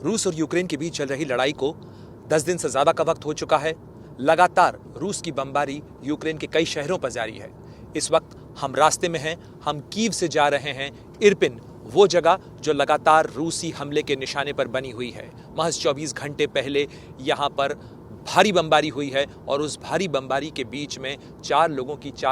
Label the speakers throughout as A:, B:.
A: रूस और यूक्रेन के बीच चल रही लड़ाई को 10 दिन से ज़्यादा का वक्त हो चुका है। लगातार रूस की बमबारी यूक्रेन के कई शहरों पर जारी है। इस वक्त हम रास्ते में हैं, हम कीव से जा रहे हैं इरपिन, वो जगह जो लगातार रूसी हमले के निशाने पर बनी हुई है। महज 24 घंटे पहले यहाँ पर भारी बमबारी हुई है और उस भारी बमबारी के बीच में 4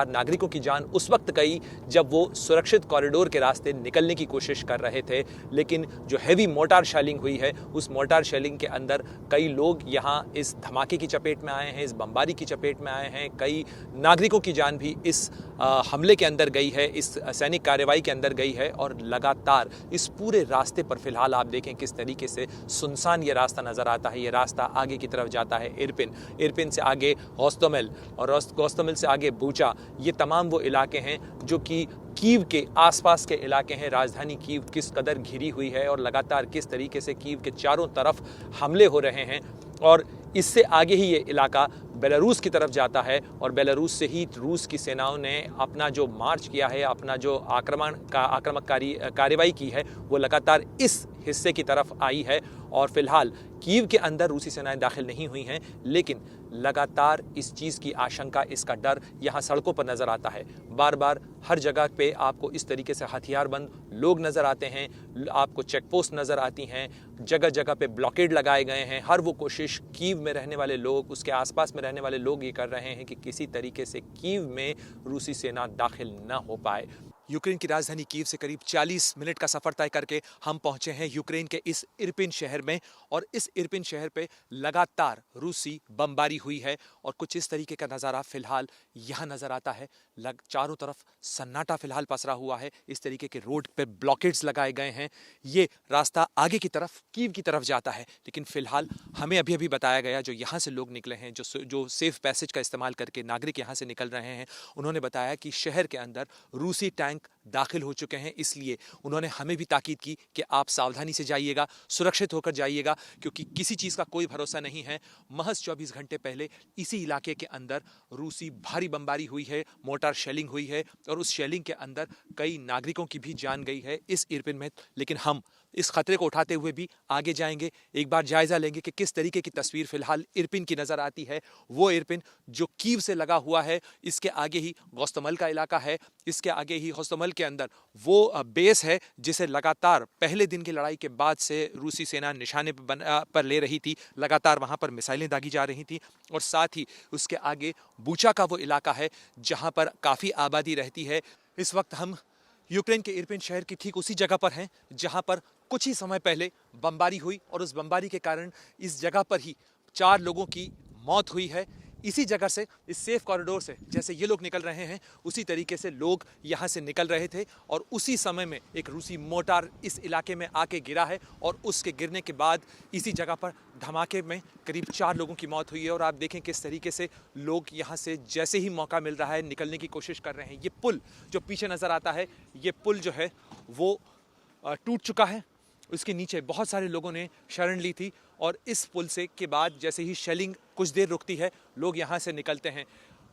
A: नागरिकों की जान उस वक्त गई जब वो सुरक्षित कॉरिडोर के रास्ते निकलने की कोशिश कर रहे थे। लेकिन जो हैवी मोर्टार शेलिंग हुई है, उस मोर्टार शेलिंग के अंदर कई लोग यहाँ इस धमाके की चपेट में आए हैं, इस बमबारी की चपेट में आए हैं। कई नागरिकों की जान भी इस हमले के अंदर गई है, इस सैनिक कार्रवाई के अंदर गई है। और लगातार इस पूरे रास्ते पर फिलहाल आप देखें किस तरीके से सुनसान ये रास्ता नज़र आता है। ये रास्ता आगे की तरफ जाता है इरपिन से आगे होस्टोमेल और होस्टोमेल से आगे बूचा। ये तमाम वो इलाके हैं जो कि कीव के आसपास के इलाके हैं। राजधानी कीव किस कदर घिरी हुई है और लगातार किस तरीके से कीव के चारों तरफ हमले हो रहे हैं। और इससे आगे ही ये इलाका बेलारूस की तरफ जाता है और बेलारूस से ही रूस की सेनाओं ने अपना जो मार्च किया है, अपना जो आक्रामककारी कार्रवाई की है, वो लगातार इस हिस्से की तरफ आई है। और फिलहाल कीव के अंदर रूसी सेनाएं दाखिल नहीं हुई हैं, लेकिन लगातार इस चीज़ की आशंका, इसका डर यहाँ सड़कों पर नज़र आता है। बार बार हर जगह पे आपको इस तरीके से हथियारबंद लोग नज़र आते हैं, आपको चेक पोस्ट नज़र आती हैं, जगह जगह पे ब्लॉकेड लगाए गए हैं। हर वो कोशिश कीव में रहने वाले लोग, उसके आसपास में रहने वाले लोग ये कर रहे हैं कि किसी तरीके से कीव में रूसी सेना दाखिल न हो पाए। यूक्रेन की राजधानी कीव से करीब 40 मिनट का सफ़र तय करके हम पहुंचे हैं यूक्रेन के इस इरपिन शहर में। और इस इरपिन शहर पे लगातार रूसी बमबारी हुई है और कुछ इस तरीके का नज़ारा फिलहाल यहाँ नज़र आता है। चारों तरफ सन्नाटा फिलहाल पसरा हुआ है। इस तरीके के रोड पे ब्लॉकेड्स लगाए गए हैं। ये रास्ता आगे की तरफ कीव की तरफ जाता है, लेकिन फिलहाल हमें अभी अभी बताया गया, जो यहाँ से लोग निकले हैं, जो सेफ पैसेज का इस्तेमाल करके नागरिक यहाँ से निकल रहे हैं, उन्होंने बताया कि शहर के अंदर रूसी टैंक दाखिल हो चुके हैं। इसलिए उन्होंने हमें भी ताकीद की कि आप सावधानी से जाइएगा, सुरक्षित होकर जाइएगा, क्योंकि किसी चीज़ का कोई भरोसा नहीं है। महज 24 घंटे पहले इसी इलाके के अंदर रूसी भारी बमबारी हुई है, मोर्टार शेलिंग हुई है और उस शेलिंग के अंदर कई नागरिकों की भी जान गई है इस इरपिन में। लेकिन हम इस खतरे को उठाते हुए भी आगे जाएंगे, एक बार जायजा लेंगे कि किस तरीके की तस्वीर फिलहाल इरपिन की नज़र आती है। वो इरपिन जो कीव से लगा हुआ है, इसके आगे ही होस्टोमेल का इलाका है, इसके आगे ही होस्टोमेल के अंदर वो बेस है जिसे लगातार पहले दिन की लड़ाई के बाद से रूसी सेना निशाने पर ले रही थी। लगातार वहाँ पर मिसाइलें दागी जा रही थी। और साथ ही उसके आगे बूचा का वो इलाका है जहाँ पर काफ़ी आबादी रहती है। इस वक्त हम यूक्रेन के इरपिन शहर की ठीक उसी जगह पर हैं जहाँ पर कुछ ही समय पहले बमबारी हुई और उस बमबारी के कारण इस जगह पर ही 4 लोगों की मौत हुई है। इसी जगह से, इस सेफ कॉरिडोर से जैसे ये लोग निकल रहे हैं, उसी तरीके से लोग यहाँ से निकल रहे थे और उसी समय में एक रूसी मोर्टार इस इलाके में आके गिरा है और उसके गिरने के बाद इसी जगह पर धमाके में करीब 4 लोगों की मौत हुई है। और आप देखें किस तरीके से लोग यहाँ से जैसे ही मौका मिल रहा है निकलने की कोशिश कर रहे हैं। ये पुल जो पीछे नज़र आता है, ये पुल जो है वो टूट चुका है। उसके नीचे बहुत सारे लोगों ने शरण ली थी और इस पुल से के बाद जैसे ही शेलिंग कुछ देर रुकती है, लोग यहाँ से निकलते हैं।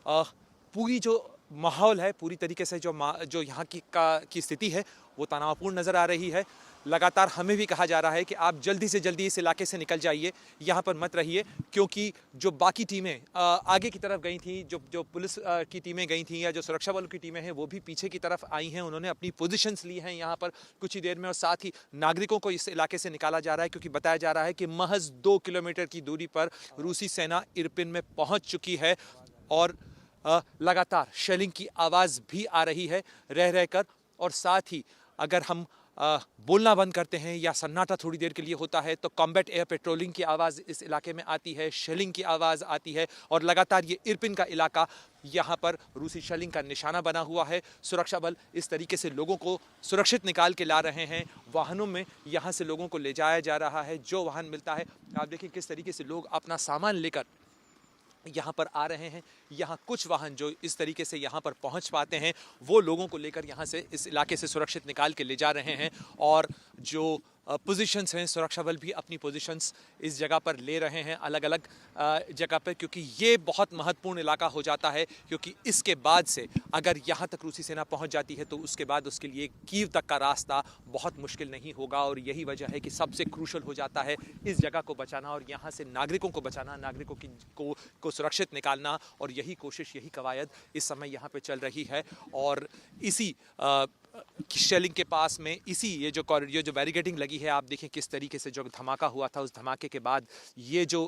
A: पूरी जो माहौल है, पूरी तरीके से जो यहाँ की स्थिति है, वो तनावपूर्ण नज़र आ रही है। लगातार हमें भी कहा जा रहा है कि आप जल्दी से जल्दी इस इलाके से निकल जाइए, यहाँ पर मत रहिए, क्योंकि जो बाकी टीमें आगे की तरफ गई थी, जो पुलिस की टीमें गई थी या जो सुरक्षा बलों की टीमें हैं, वो भी पीछे की तरफ आई हैं। उन्होंने अपनी पोजीशंस ली हैं यहाँ पर कुछ ही देर में। और साथ ही नागरिकों को इस इलाके से निकाला जा रहा है, क्योंकि बताया जा रहा है कि महज 2 किलोमीटर की दूरी पर रूसी सेना इरपिन में पहुँच चुकी है और लगातार शेलिंग की आवाज़ भी आ रही है रह रहकर। और साथ ही अगर हम बोलना बंद करते हैं या सन्नाटा थोड़ी देर के लिए होता है, तो कॉम्बैट एयर पेट्रोलिंग की आवाज़ इस इलाके में आती है, शेलिंग की आवाज़ आती है और लगातार ये इरपिन का इलाका, यहाँ पर रूसी शेलिंग का निशाना बना हुआ है। सुरक्षा बल इस तरीके से लोगों को सुरक्षित निकाल के ला रहे हैं। वाहनों में यहाँ से लोगों को ले जाया जा रहा है, जो वाहन मिलता है। आप देखिए किस तरीके से लोग अपना सामान लेकर यहाँ पर आ रहे हैं। यहाँ कुछ वाहन जो इस तरीके से यहाँ पर पहुँच पाते हैं, वो लोगों को लेकर यहाँ से, इस इलाके से सुरक्षित निकाल के ले जा रहे हैं। और जो पोजीशंस हैं, सुरक्षा बल भी अपनी पोजीशंस इस जगह पर ले रहे हैं अलग अलग जगह पर, क्योंकि ये बहुत महत्वपूर्ण इलाका हो जाता है, क्योंकि इसके बाद से अगर यहाँ तक रूसी सेना पहुँच जाती है तो उसके बाद उसके लिए कीव तक का रास्ता बहुत मुश्किल नहीं होगा। और यही वजह है कि सबसे क्रूशल हो जाता है इस जगह को बचाना और यहाँ से नागरिकों को बचाना, नागरिकों को सुरक्षित निकालना, और यही कोशिश, यही कवायद इस समय यहाँ पे चल रही है। और इसी शेलिंग के पास में इसी ये जो बैरिकेडिंग लगी है, आप देखें किस तरीके से जो धमाका हुआ था, उस धमाके के बाद ये जो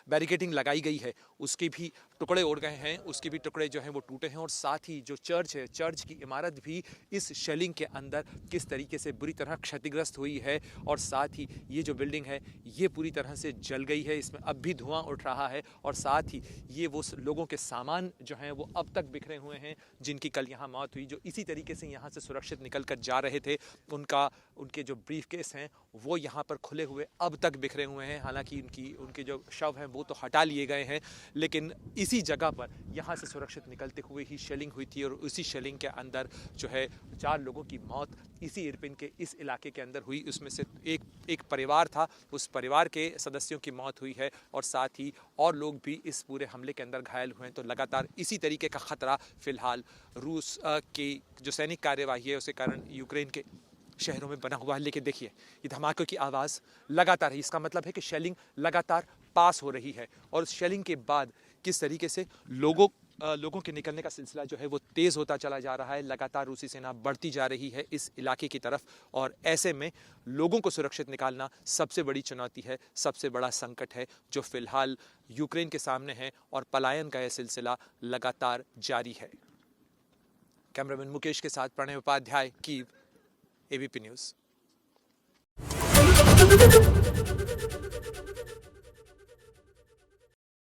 A: बैरिकेडिंग लगाई गई है उसके भी टुकड़े उड़ गए हैं, उसके भी टुकड़े जो हैं वो टूटे हैं। और साथ ही जो चर्च है, चर्च की इमारत भी इस शेलिंग के अंदर किस तरीके से बुरी तरह क्षतिग्रस्त हुई है। और साथ ही ये जो बिल्डिंग है ये पूरी तरह से जल गई है, इसमें अब भी धुआं उठ रहा है। और साथ ही ये वो लोगों के सामान जो हैं वो अब तक बिखरे हुए हैं, जिनकी कल यहाँ मौत हुई, जो इसी तरीके से यहाँ से सुरक्षित निकल कर जा रहे थे। उनके जो ब्रीफ केस हैं वो यहाँ पर खुले हुए अब तक बिखरे हुए हैं। हालांकि उनके जो शव हैं वो तो हटा लिए गए हैं, लेकिन इसी जगह पर यहाँ से सुरक्षित निकलते हुए ही शेलिंग हुई थी। और उसी शेलिंग के अंदर जो है 4 लोगों की मौत इसी इरपिन के इस इलाके के अंदर हुई। उसमें से एक परिवार था, उस परिवार के सदस्यों की मौत हुई है, और साथ ही और लोग भी इस पूरे हमले के अंदर घायल हुए हैं। तो लगातार इसी तरीके का खतरा फिलहाल रूस की जो सैनिक कार्यवाही है उसके कारण यूक्रेन के शहरों में बना हुआ है। लेकिन देखिए ये धमाकों की आवाज़ लगातार है, इसका मतलब है कि शेलिंग लगातार पास हो रही है। और शेलिंग के बाद किस तरीके से लोगों के निकलने का सिलसिला जो है वो तेज़ होता चला जा रहा है। लगातार रूसी सेना बढ़ती जा रही है इस इलाके की तरफ, और ऐसे में लोगों को सुरक्षित निकालना सबसे बड़ी चुनौती है, सबसे बड़ा संकट है जो फिलहाल यूक्रेन के सामने है। और पलायन का यह सिलसिला लगातार जारी है। कैमरामैन मुकेश के साथ Pranay Upadhyay, Kyiv, ABP news.